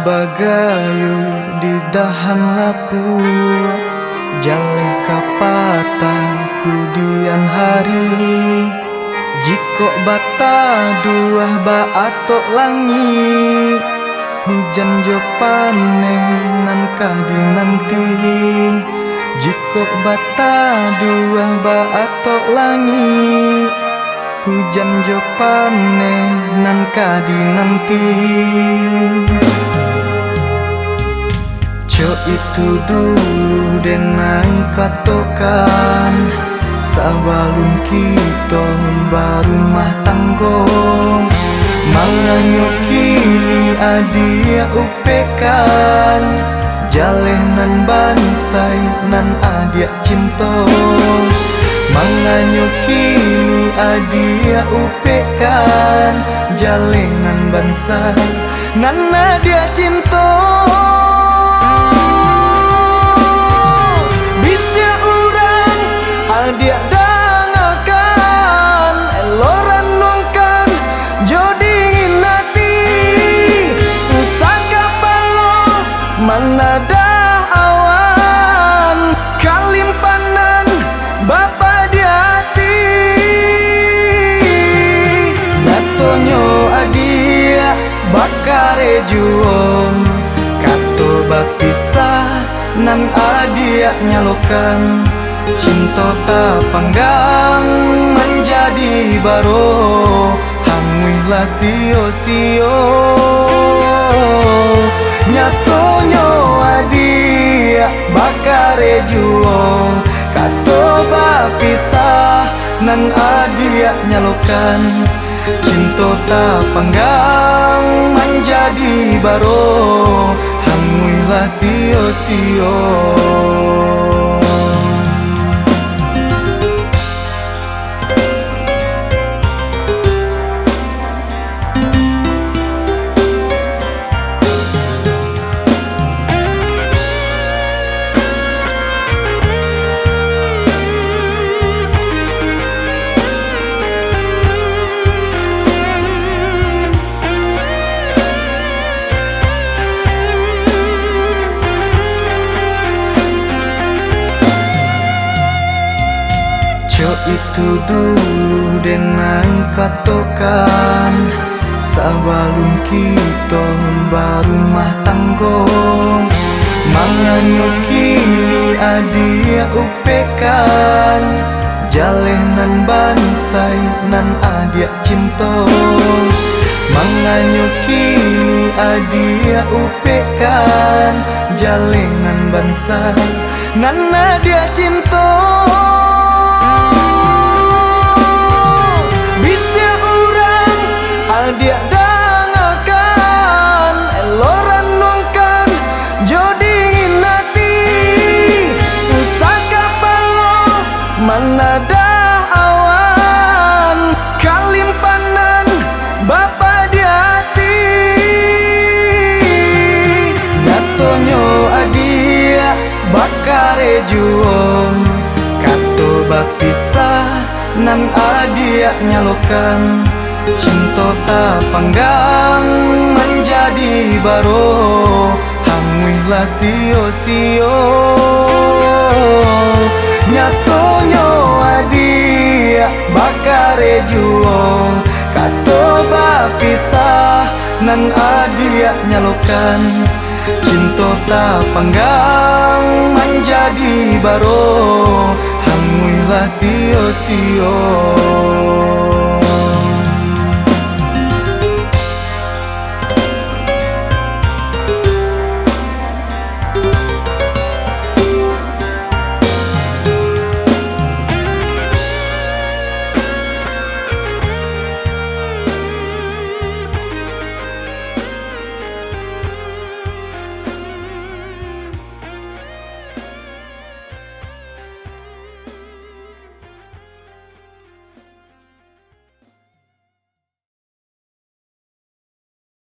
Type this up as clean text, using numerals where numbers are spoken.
bagayu di dahan lapuk jaleh kapatan kudian hari jiko bata dua baatok langit hujan jo paneh nan kadi nanti jiko bata dua baatok langit hujan jo paneh nan kadi nanti. Cok itu dulu denai katokan sebelum kita berumah tanggo manganyo kini adia upekan jalenan bansai nan adia cinta manganyo kini adia upekan jalenan bansai nan adia cinta. Dia dangakan eloran nongkan jodi nati usaka palo manada awan kalimpanan bapa diati datonyo adia bakare juong kato bapisah nan adia nyalokan cinta tak panggang menjadi baro hangwihlah sio-sio nyatonyo adia bakare juong kato bapisah nan adia nyalokan cinta tak panggang menjadi baro hangwihlah sio-sio. Cok itu dulu denai katokan sebelum kita berumah tanggo manganyo kini adia upekan jalenan bansai nan adia cinta manganyo kini adia upekan jalenan bansai nan adia cinta. Dia dangakan eloran nongkan jodi nati usaka palo manada awan kalimpanan bapa diati datonyo adia bakare juong kato bapisah nan adia nyalokan cinta tak panggang menjadi baro hangwihlah sio-sio nyatonyo adia bakare juong kato bapisah nan adia nyalokan cinta tak panggang menjadi baro hangwihlah sio-sio.